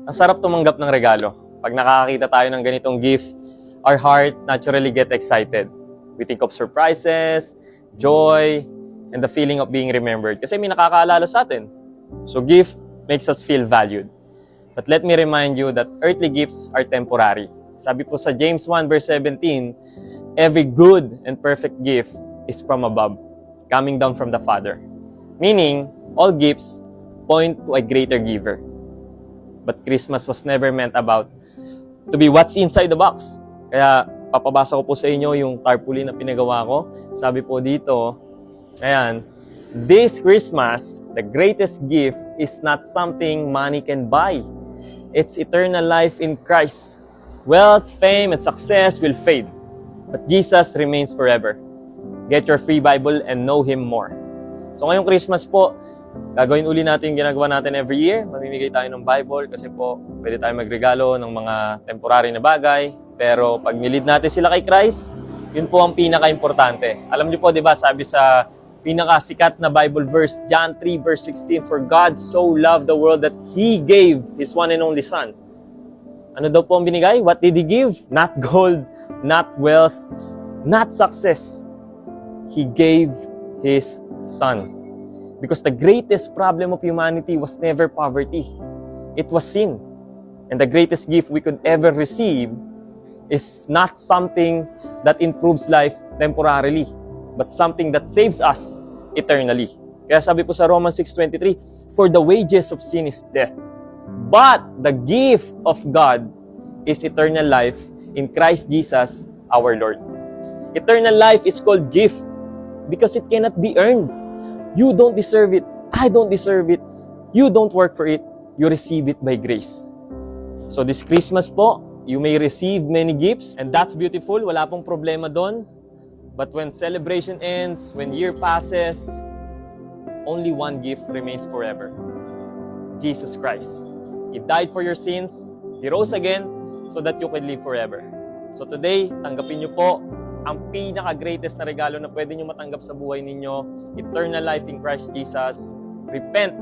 Ang sarap tumanggap ng regalo. Pag nakakakita tayo ng ganitong gift, our heart naturally get excited. We think of surprises, joy, and the feeling of being remembered. Kasi may nakakaalala sa atin. So gift makes us feel valued. But let me remind you that earthly gifts are temporary. Sabi po sa James 1 verse 17, every good and perfect gift is from above, coming down from the Father. Meaning, all gifts point to a greater giver. But Christmas was never meant about to be what's inside the box. Kaya papabasa ko po sa inyo yung tarpaulin na pinagawa ko. Sabi po dito, ayan, this Christmas, the greatest gift is not something money can buy. It's eternal life in Christ. Wealth, fame, and success will fade, but Jesus remains forever. Get your free Bible and know Him more. So ngayong Christmas po, gagawin uli natin yung ginagawa natin every year. Mamimigay tayo ng Bible kasi po pwede tayo magregalo ng mga temporary na bagay. Pero pag nilid natin sila kay Christ, yun po ang pinaka-importante. Alam niyo po, di ba, sabi sa pinaka-sikat na Bible verse, John 3 verse 16, for God so loved the world that He gave His one and only Son. Ano daw po ang binigay? What did He give? Not gold, not wealth, not success. He gave His Son. Because the greatest problem of humanity was never poverty. It was sin. And the greatest gift we could ever receive is not something that improves life temporarily, but something that saves us eternally. Kaya sabi po sa Romans 6:23, for the wages of sin is death, but the gift of God is eternal life in Christ Jesus our Lord. Eternal life is called gift because it cannot be earned. You don't deserve it. I don't deserve it. You don't work for it. You receive it by grace. So this Christmas po, you may receive many gifts and that's beautiful. Wala pong problema doon. But when celebration ends, when year passes, only one gift remains forever. Jesus Christ. He died for your sins. He rose again so that you can live forever. So today, tanggapin niyo po ang pinaka-greatest na regalo na pwede nyo matanggap sa buhay ninyo, eternal life in Christ Jesus. Repent,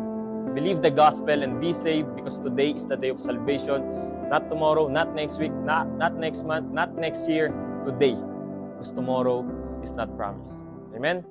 believe the gospel, and be saved because today is the day of salvation. Not tomorrow, not next week, not next month, not next year, today. Because tomorrow is not promised. Amen?